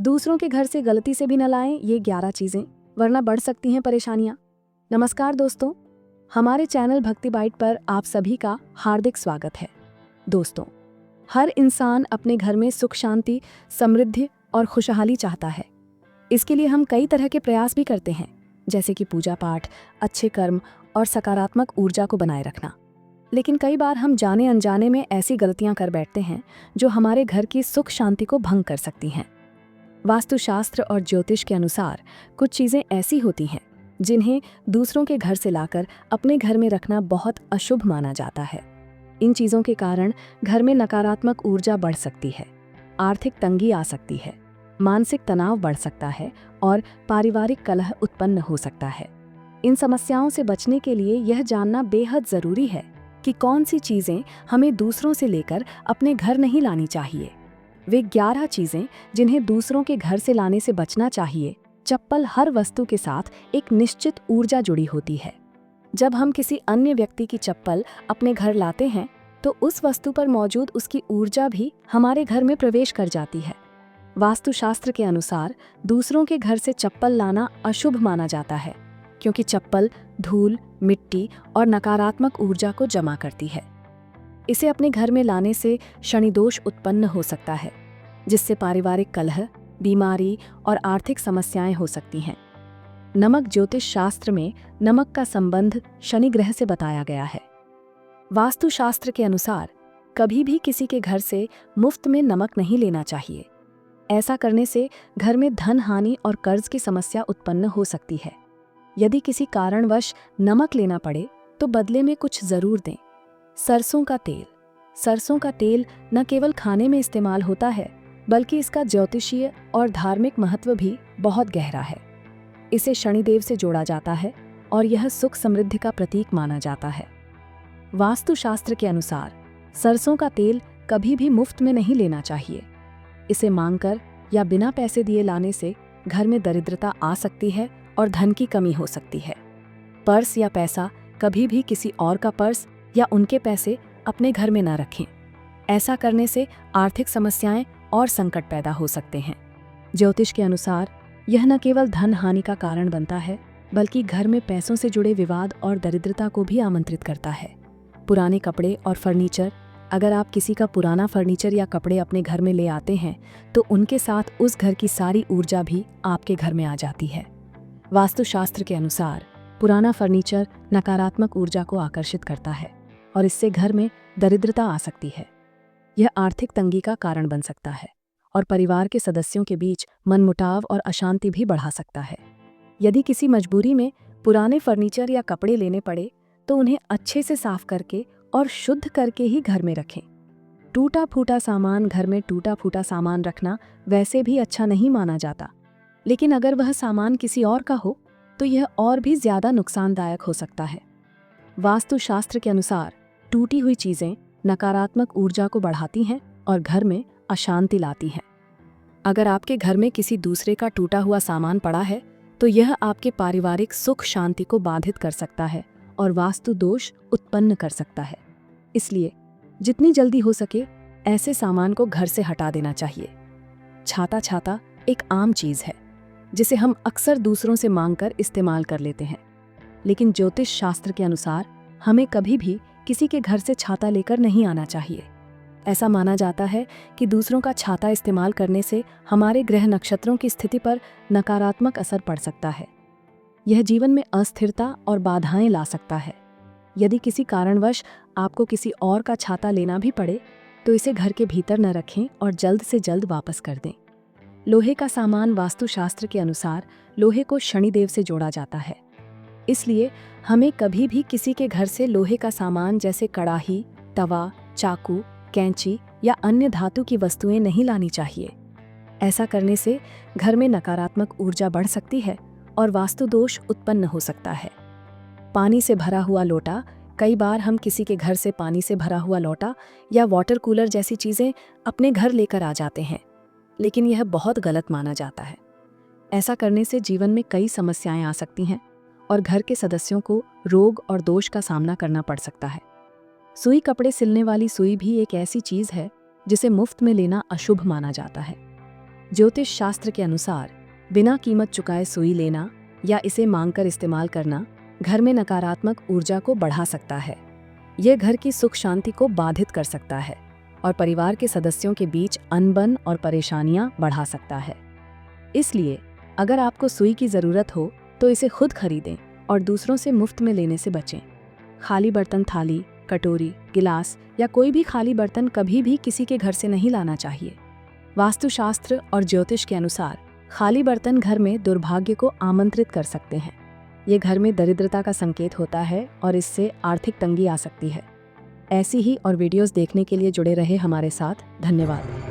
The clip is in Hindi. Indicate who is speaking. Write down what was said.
Speaker 1: दूसरों के घर से गलती से भी न लाएं ये 11 चीजें, वरना बढ़ सकती हैं परेशानियां। नमस्कार दोस्तों, हमारे चैनल भक्ति बाइट पर आप सभी का हार्दिक स्वागत है। दोस्तों, हर इंसान अपने घर में सुख शांति, समृद्धि और खुशहाली चाहता है। इसके लिए हम कई तरह के प्रयास भी करते हैं, जैसे कि पूजा पाठ, अच्छे कर्म और सकारात्मक ऊर्जा को बनाए रखना। लेकिन कई बार हम जाने अनजाने में ऐसी गलतियां कर बैठते हैं जो हमारे घर की सुख शांति को भंग कर सकती हैं। वास्तुशास्त्र और ज्योतिष के अनुसार कुछ चीजें ऐसी होती हैं जिन्हें दूसरों के घर से लाकर अपने घर में रखना बहुत अशुभ माना जाता है। इन चीजों के कारण घर में नकारात्मक ऊर्जा बढ़ सकती है, आर्थिक तंगी आ सकती है, मानसिक तनाव बढ़ सकता है और पारिवारिक कलह उत्पन्न हो सकता है। इन समस्याओं से बचने के लिए यह जानना बेहद जरूरी है कि कौन सी चीजें हमें दूसरों से लेकर अपने घर नहीं लानी चाहिए। वे 11 चीजें जिन्हें दूसरों के घर से लाने से बचना चाहिए। चप्पल हर वस्तु के साथ एक निश्चित ऊर्जा जुड़ी होती है। जब हम किसी अन्य व्यक्ति की चप्पल अपने घर लाते हैं तो उस वस्तु पर मौजूद उसकी ऊर्जा भी हमारे घर में प्रवेश कर जाती है। वास्तुशास्त्र के अनुसार दूसरों के घर से चप्पल लाना अशुभ माना जाता है, क्योंकि चप्पल धूल, मिट्टी और नकारात्मक ऊर्जा को जमा करती है। इसे अपने घर में लाने से शनि दोष उत्पन्न हो सकता है, जिससे पारिवारिक कलह, बीमारी और आर्थिक समस्याएं हो सकती हैं। नमक ज्योतिष शास्त्र में नमक का संबंध शनि ग्रह से बताया गया है। वास्तुशास्त्र के अनुसार कभी भी किसी के घर से मुफ्त में नमक नहीं लेना चाहिए। ऐसा करने से घर में धन हानि और कर्ज की समस्या उत्पन्न हो सकती है। यदि किसी कारणवश नमक लेना पड़े तो बदले में कुछ जरूर दें। सरसों का तेल न केवल खाने में इस्तेमाल होता है, बल्कि इसका ज्योतिषीय और धार्मिक महत्व भी बहुत गहरा है। इसे शनिदेव से जोड़ा जाता है और यह सुख समृद्धि का प्रतीक माना जाता है। वास्तुशास्त्र के अनुसार सरसों का तेल कभी भी मुफ्त में नहीं लेना चाहिए। इसे मांगकर या बिना पैसे दिए लाने से घर में दरिद्रता आ सकती है और धन की कमी हो सकती है। पर्स या पैसा कभी भी किसी और का पर्स या उनके पैसे अपने घर में न रखें। ऐसा करने से आर्थिक समस्याएं और संकट पैदा हो सकते हैं। ज्योतिष के अनुसार यह न केवल धन हानि का कारण बनता है, बल्कि घर में पैसों से जुड़े विवाद और दरिद्रता को भी आमंत्रित करता है। पुराने कपड़े और फर्नीचर, अगर आप किसी का पुराना फर्नीचर या कपड़े अपने घर में ले आते हैं तो उनके साथ उस घर की सारी ऊर्जा भी आपके घर में आ जाती है। वास्तुशास्त्र के अनुसार पुराना फर्नीचर नकारात्मक ऊर्जा को आकर्षित करता है और इससे घर में दरिद्रता आ सकती है। यह आर्थिक तंगी का कारण बन सकता है और परिवार के सदस्यों के बीच मनमुटाव और अशांति भी बढ़ा सकता है। यदि किसी मजबूरी में पुराने फर्नीचर या कपड़े लेने पड़े तो उन्हें अच्छे से साफ करके और शुद्ध करके ही घर में रखें। टूटा फूटा सामान घर में टूटा फूटा सामान रखना वैसे भी अच्छा नहीं माना जाता, लेकिन अगर वह सामान किसी और का हो तो यह और भी ज्यादा नुकसानदायक हो सकता है। वास्तुशास्त्र के अनुसार टूटी हुई चीजें नकारात्मक ऊर्जा को बढ़ाती हैं और घर में अशांति लाती हैं। अगर आपके घर में किसी दूसरे का टूटा हुआ सामान पड़ा है तो यह आपके पारिवारिक सुख शांति को बाधित कर सकता है और वास्तु दोष उत्पन्न कर सकता है। इसलिए जितनी जल्दी हो सके ऐसे सामान को घर से हटा देना चाहिए। छाता एक आम चीज है जिसे हम अक्सर दूसरों से मांगकर इस्तेमाल कर लेते हैं, लेकिन ज्योतिष शास्त्र के अनुसार हमें कभी भी किसी के घर से छाता लेकर नहीं आना चाहिए। ऐसा माना जाता है कि दूसरों का छाता इस्तेमाल करने से हमारे ग्रह नक्षत्रों की स्थिति पर नकारात्मक असर पड़ सकता है। यह जीवन में अस्थिरता और बाधाएं ला सकता है। यदि किसी कारणवश आपको किसी और का छाता लेना भी पड़े तो इसे घर के भीतर न रखें और जल्द से जल्द वापस कर दें। लोहे का सामान वास्तुशास्त्र के अनुसार लोहे को शनिदेव से जोड़ा जाता है। इसलिए हमें कभी भी किसी के घर से लोहे का सामान जैसे कड़ाही, तवा, चाकू, कैंची या अन्य धातु की वस्तुएं नहीं लानी चाहिए। ऐसा करने से घर में नकारात्मक ऊर्जा बढ़ सकती है और वास्तु दोष उत्पन्न हो सकता है। पानी से भरा हुआ लोटा, कई बार हम किसी के घर से पानी से भरा हुआ लोटा या वाटर कूलर जैसी चीजें अपने घर लेकर आ जाते हैं, लेकिन यह बहुत गलत माना जाता है। ऐसा करने से जीवन में कई समस्याएं आ सकती हैं और घर के सदस्यों को रोग और दोष का सामना करना पड़ सकता है। सुई कपड़े सिलने वाली सुई भी एक ऐसी चीज है जिसे मुफ्त में लेना अशुभ माना जाता है। ज्योतिष शास्त्र के अनुसार बिना कीमत चुकाए सुई लेना या इसे मांगकर इस्तेमाल करना घर में नकारात्मक ऊर्जा को बढ़ा सकता है। यह घर की सुख शांति को बाधित कर सकता है और परिवार के सदस्यों के बीच अनबन और परेशानियां बढ़ा सकता है। इसलिए अगर आपको सुई की ज़रूरत हो तो इसे खुद खरीदें और दूसरों से मुफ्त में लेने से बचें। खाली बर्तन, थाली, कटोरी, गिलास या कोई भी खाली बर्तन कभी भी किसी के घर से नहीं लाना चाहिए। वास्तुशास्त्र और ज्योतिष के अनुसार खाली बर्तन घर में दुर्भाग्य को आमंत्रित कर सकते हैं। ये घर में दरिद्रता का संकेत होता है और इससे आर्थिक तंगी आ सकती है। ऐसी ही और वीडियोस देखने के लिए जुड़े रहे हमारे साथ। धन्यवाद।